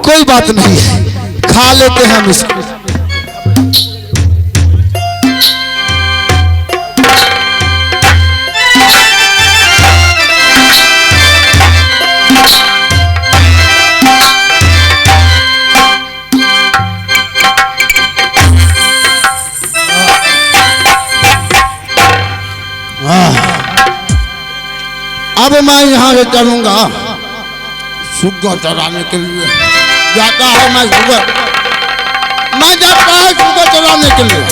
कोई बात नहीं है, खा लेते हैं हम इसको। अब मैं यहाँ से चलूंगा सुगर चराने के लिए। जाता है मैं जाता है सुगर चराने के लिए।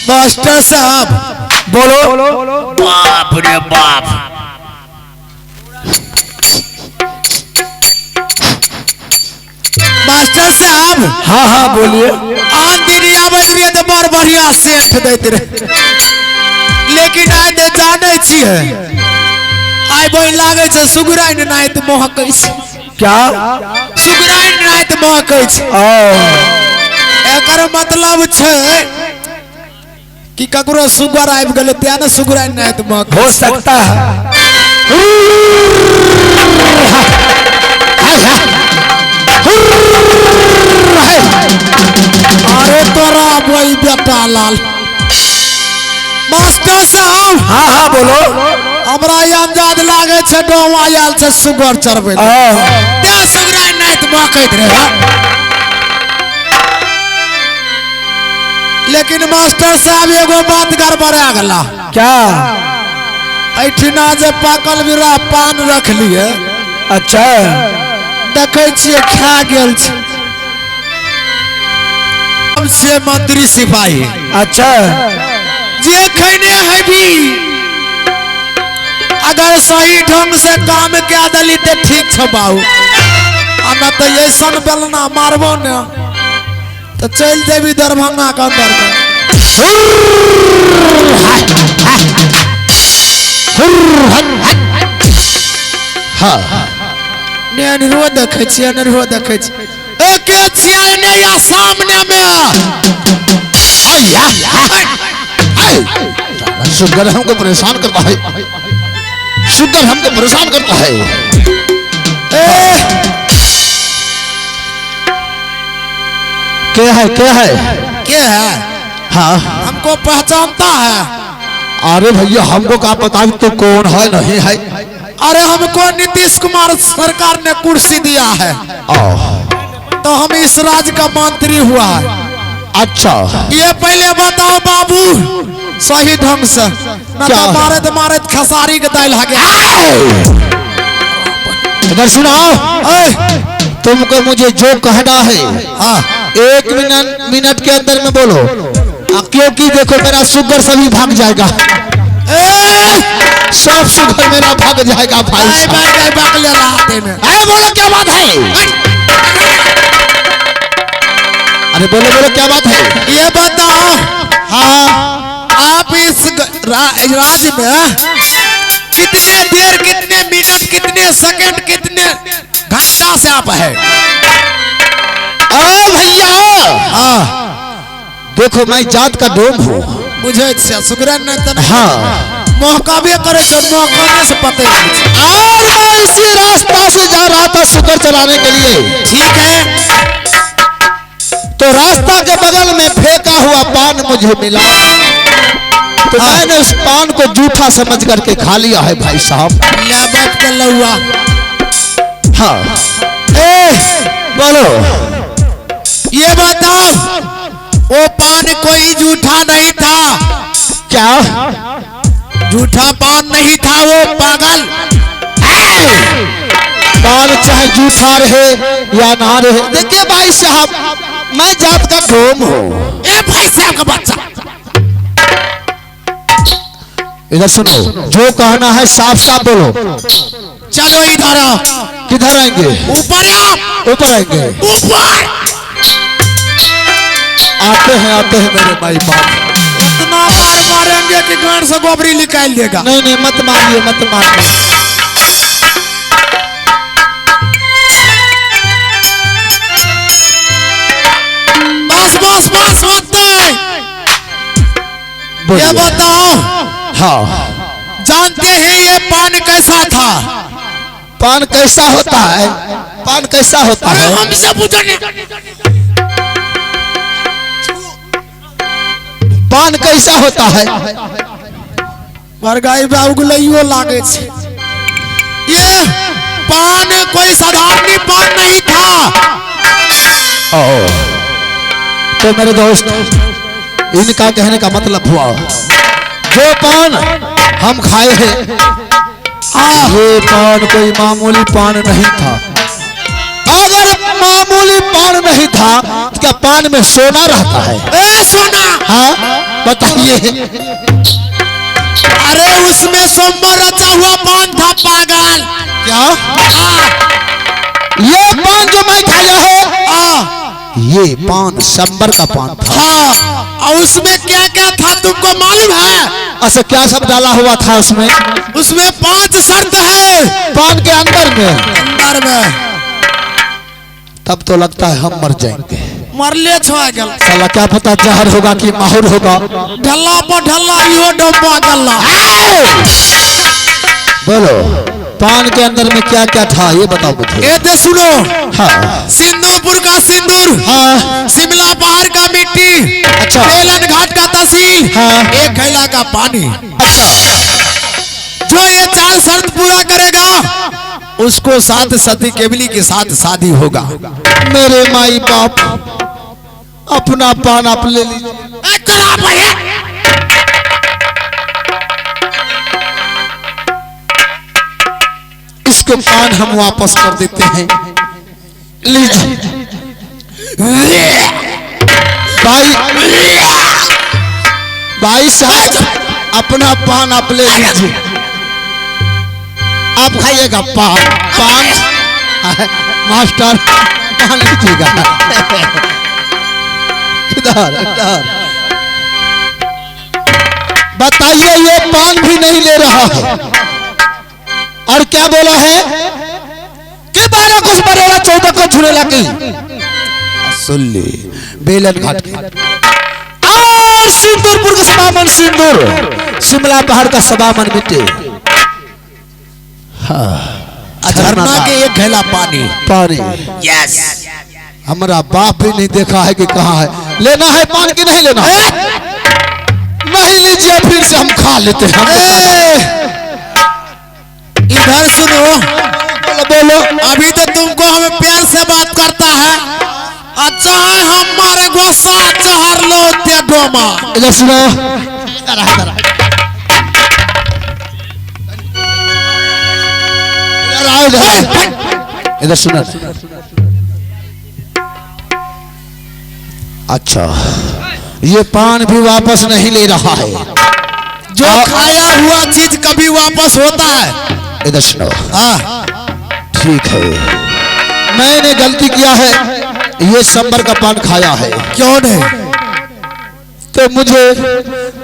मास्टर साहब बोलो। बाप रे बाप, मास्टर साहब। हाँ हाँ बोलिए। आन दिन आबैत रहिए तो बड़ बढ़िया सेंट दैत रहे, लेकिन आइ दे जाने छियै आइ बन लागे छै सुगराइन नाइत महकै छै। क्या सुगराइन नाइत महकै छै? एकर मतलब छै कि ककरो सुगर आबि गेलै त्या ने सुगराइन नाइत महकै। हो सकता है। अरे तोरा बोई बेटा लाल। मास्टर साहब। हाँ हाँ बोलो। हमरा अंदाज लागे छै डोम आयल छै सुगर चढ़बै त्या सुगराइन नाइत महकैत रहे। लेकिन मास्टर साहब एगो बात गड़बड़ा गेला। क्या? ऐठिना जे पाकल बिरा पान रख लिए। अच्छा देखे छियै खा गेल छै से मंत्री सिपाही। अच्छा जे खैने हैबी अगर सही ढंग से काम क्या दली तो ठीक छ बाबू, न तो ऐसा बेलना मारबो न तो चल देवी दरभंगा के अंदर में। नेनरो देखे छियै, नेनरो देखे छियै एके छियै ने या सामने में। शुगर हमको परेशान करता है, शुगर हमको परेशान करता है। क्या है क्या है? क्या है? हाँ हमको पहचानता है? अरे भैया हमको क्या पता तो कौन है नहीं है। अरे हमको नीतीश कुमार सरकार ने कुर्सी दिया है तो हम इस राज्य का मंत्री हुआ है। अच्छा ये पहले बताओ बाबू सही ढंग से न तो मारत मारत खसारी के दाल आगे। इधर सुनाओ, तुमको मुझे जो कहना है हाँ 1 मिनट के अंदर में बोलो, क्योंकि देखो मेरा शुगर सभी भाग जाएगा। सब शुगर मेरा भाग जाएगा भाई। बोलो क्या बात है? अरे बोलो बोलो क्या बात है? ये बताओ हाँ आप इस राज्य में कितने देर, कितने मिनट, कितने सेकंड, कितने घंटा से आप है? अरे भैया हाँ देखो मैं जात का डोम हूँ। मुझे सुगरन ने तो हाँ मौका भी करे तो मौका से पते नहीं। और मैं इसी रास्ता से जा रहा था शुगर चलाने के लिए। ठीक है, तो रास्ता के बगल में फेंका हुआ पान मुझे मिला, तो मैंने उस पान को जूठा समझ करके खा लिया है भाई साहब। लाबत के लौआ। हाँ बोलो। ये बताओ, वो पान कोई जूठा नहीं था? क्या जूठा पान नहीं था वो पागल। पान चाहे जूठा रहे या ना रहे, देखिए भाई साहब मैं जात का डोम हूँ। ए भाई साहब का बच्चा, इधर सुनो, जो कहना है साफ साफ बोलो। चलो इधर आओ। किधर आएंगे? ऊपर आओ। ऊपर आएंगे। ऊपर आते हैं मेरे भाई बाप। इतना मार मारेंगे कि गांड से गोबरी निकाल देगा। नहीं नहीं मत मारिए मत मारिए। बस बस बस मत दे। ये बताओ, हाँ जानते हैं ये पान कैसा था? पान कैसा होता है? पान कैसा होता अरे है? हमसे पूछने। पान कैसा होता है? मरगाई बाबुगलइयो लागे छे। ये पान कोई साधारण पान नहीं था। तो मेरे दोस्त, इनका कहने का मतलब हुआ जो पान हम खाए हैं ये पान कोई मामूली पान नहीं था। अगर मामूली पान नहीं था तो क्या पान में सोना रहता है? ए सोना? हाँ बताइए। अरे उसमें सोमवार रचा हुआ पान था पागल। क्या ये पान जो मैं खाया है ये पान संबर का पान था। हाँ, और उसमें क्या क्या था तुमको मालूम है? अच्छा क्या सब डाला हुआ था उसमें? उसमें 5 शर्त है पान के अंदर में। अंदर में तब तो लगता है हम मर जाएंगे। मरले छोड़ गल। साला क्या पता जहर होगा कि माहौर होगा। ढल्ला पर ढल्ला यो डब्बा गल्ला। बोलो पान के अंदर में क्या क्या था ये बताओ मुझे। ये दे सुनो। हाँ सिंदूरपुर का सिंदूर। हाँ शिमला पहाड़ का मिट्टी। अच्छा। बेलन घाट का तहसील। हाँ। एक घैला का पानी। अच्छा जो ये 4 शर्त पूरा करेगा उसको 7 सती केवली के साथ शादी होगा। मेरे माई बाप अपना पान आप ले लीजिए। इसके पान हम वापस कर देते हैं। लीजिए भाई साहब अपना पान आप ले लीजिए। आप खाइएगा पान मास्टर पान लीजिएगा। इधर इधर बताइए ये पान भी नहीं ले रहा है और क्या बोला है कि 12 कुछ बरेला 14 को झुरेला की सुन ले। बेलन घाट और सिंदूरपुर का सबामन सिंदूर शिमला पहाड़ का सबामन मिट्टी। झरना के एक घैला पानी। पानी यस। हमारा बाप भी नहीं देखा है कि कहाँ है। लेना है पान की नहीं लेना? नहीं लीजिए फिर से हम खा लेते हैं। इधर सुनो। बोलो। अभी तो तुमको हमें प्यार से बात करता है। अच्छा है हमारे गोसा चहर लो ते डोमा। इधर सुनो। इधर सुनो। अच्छा ये पान भी वापस नहीं ले रहा है। जो खाया हुआ चीज कभी वापस होता है। इधर सुनो। हाँ ठीक है मैंने गलती किया है। ये संबर का पान खाया है। क्यों नहीं? तो मुझे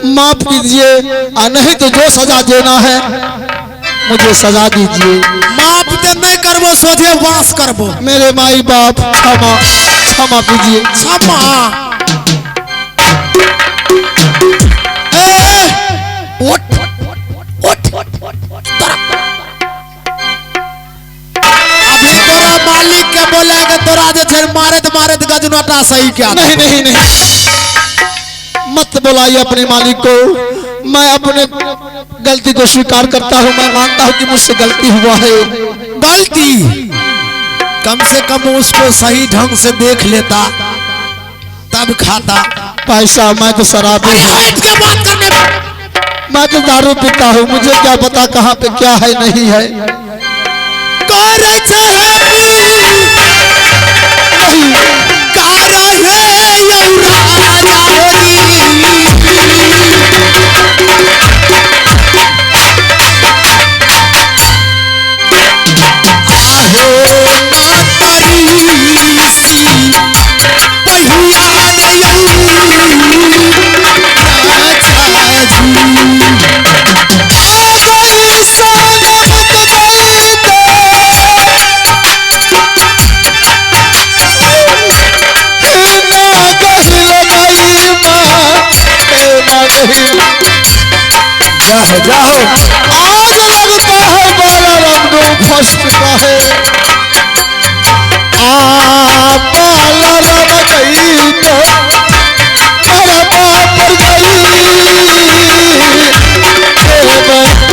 माफ कीजिए, नहीं तो जो सजा देना है मुझे सजा दीजिए। माफ तो नहीं करबो, सोझे वास करबो। मेरे माई बाप क्षमा क्षमा कीजिए। क्षमा उठ उठ अभी तोरा मालिक के बोले के तोरा जे छै मारत मारत गजनोटा सही क्या? नहीं नहीं नहीं, मत बुलाइए अपने मालिक को। मैं अपने गलती को स्वीकार करता हूँ। मैं मानता हूँ कि मुझसे गलती हुआ है। गलती कम से कम उसको सही ढंग से देख लेता तब खाता। पैसा मैं तो शराबी हूँ, हट के बात करने मैं तो दारू पीता हूँ। मुझे क्या पता कहाँ पे क्या है नहीं है। कर चाहे नहीं कार है यौरा जारी आहो मातरी सी पहिया रे यौरी राजा जाओ आज लगता है बाला रंगो फंस चुका है। बाला रंग गई तो मेरा बाप पर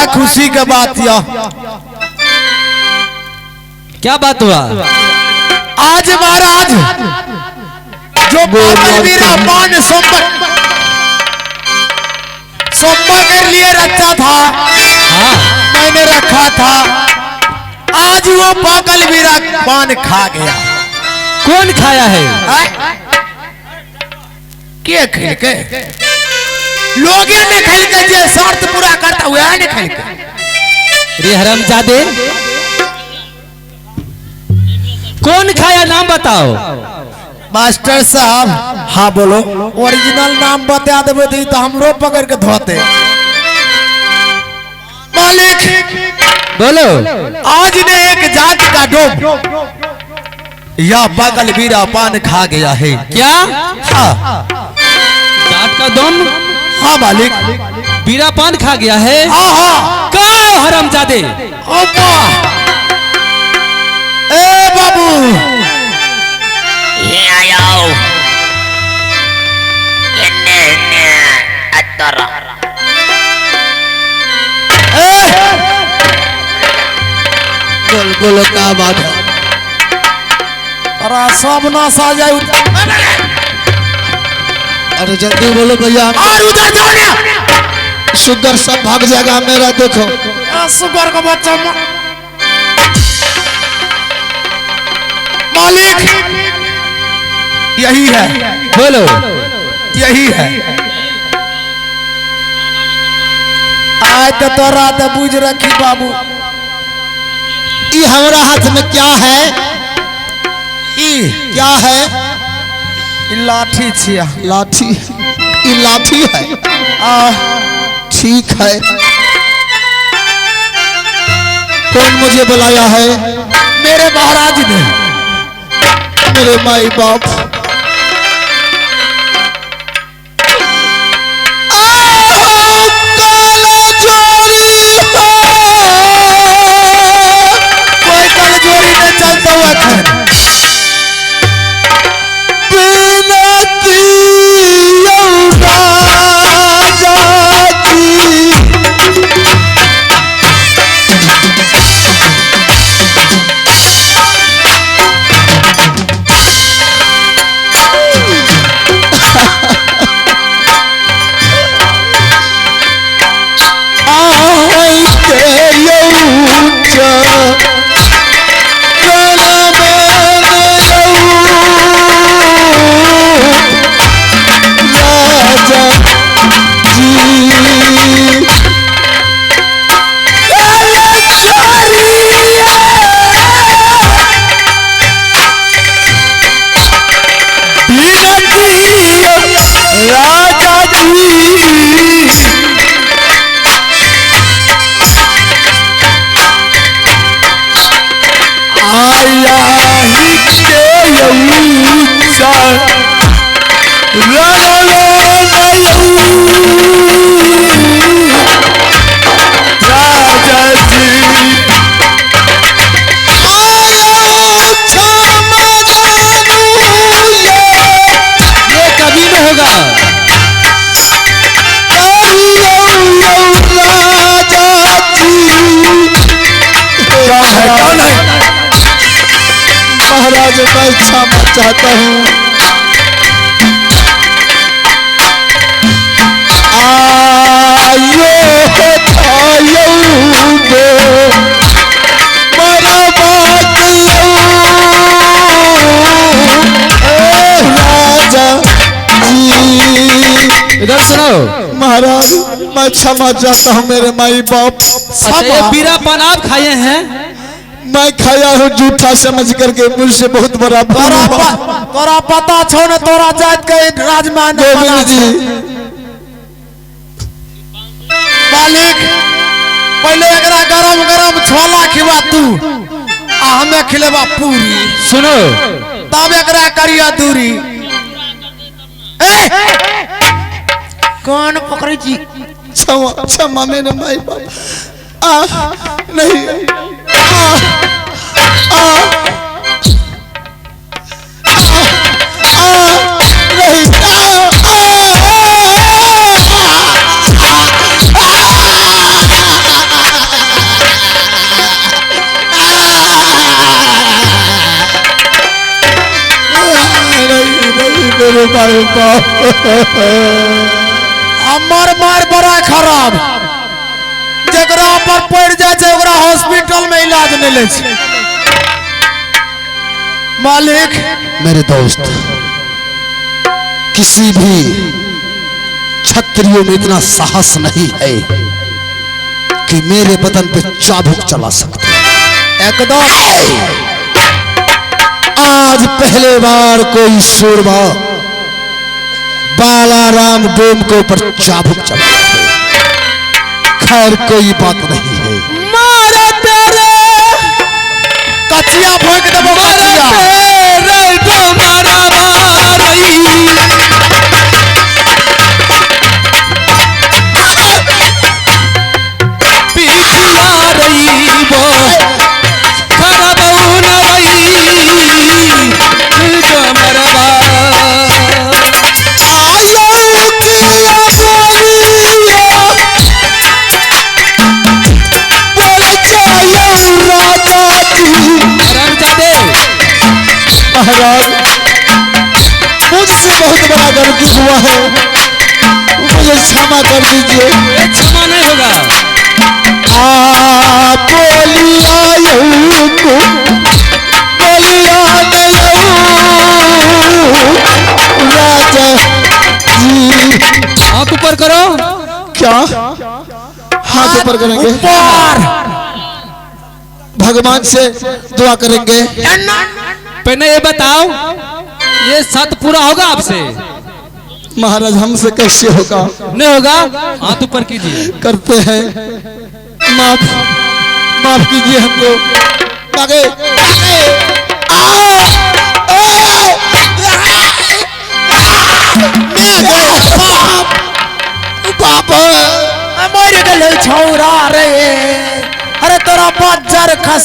खुशी के बात या क्या बात हुआ? आज महाराज जो पागल वीरा पान सोमवार के लिए रखा था, हाँ मैंने रखा था, आज वो पागल वीरा पान खा गया। कौन खाया है? के खेल के लोगे ने खेल के जे शर्त पूरा करता हुआ है ने खेल के। रे हरामजादे, कौन खाया नाम बताओ। मास्टर साहब हाँ बोलो। ओरिजिनल नाम बता देबे तो हमरो पकड़ के धोते। मालिक बोलो। आज ने एक जात का डोम या पागल वीरा पान खा गया है। क्या? हाँ जाट का दम? हाँ मालिक, बीरा पान खा गया है। हाँ हाँ कहाँ हरामजादे? ए बाबू आओ अतरा बोल बोलो क्या बात है? अरे सब ना सा जाए। अरे जल्दी बोलो भैया, और उधर जाओ ना। शुगर सब भाग जाएगा मेरा। देखो शुगर का बच्चा मालिक यही है। बोलो। यही है। आज तो तोरा तो बुझ रखी बाबू। ये हमारा हाथ में क्या है? ई क्या है? ई लाठी छिया। लाठी? ये लाठी है? ठीक है। कौन मुझे बुलाया है? मेरे महाराज ने। मेरे माई बाप। कोई कल जोड़ी में चलता हुआ राजा जी आया ही के यूचा राजा जी ये कभी में होगा। कौन है? महाराज मैं क्षमा चाहता हूँ। आयो थायो गो मरा बात राजा जी। इधर सुनो। महाराज मैं क्षमा चाहता हूँ मेरे माई बाप। अच्छा ये बीरा पान आप खाए हैं? मैं खाया हूँ झूठा समझ करके मुझसे बहुत बड़ा तोरा पता छो न तोरा जात के राजमान गोविंद जी मालिक पहले एकरा गरम गरम छोला खिवा तू आ हमें खिलेबा पूरी सुनो तब एकरा करिया दूरी। कौन पकड़ी जी? क्षमा क्षमा मेरे माई बाप। नहीं मेरे माई बाप हमर मार बड़ा खराब जकरा पर पड़ जाए छै ओकरा हॉस्पिटल में इलाज नहीं ले छै। मालिक मेरे दोस्त किसी भी क्षत्रियों में इतना साहस नहीं है कि मेरे बदन पे चाबुक चला सकते। एकदम आज पहले बार कोई सूरमा बालाराम डोम के ऊपर चाबुक चला है। खैर कोई बात नहीं है। मारे तेरे कचिया भोंक देबो कचिया तेरे तो मारा मारई पीछिया रही वो खरबऊ न रही जो मरवा महाराज मुझसे बहुत बड़ा गलती हुआ है मुझे क्षमा कर दीजिए। क्षमा नहीं होगा। बोलिया राजा जी। हाथ ऊपर करो। क्या हाथ ऊपर करेंगे? भगवान से दुआ करेंगे। पहले ये बताओ ये सत पूरा होगा आपसे? महाराज हमसे कैसे होगा? नहीं होगा। हाथ ऊपर कीजिए। करते हैं माफ माफ कीजिए हमको। आगे पापा मर गए छौरा रे। अरे तोरा बाजार खस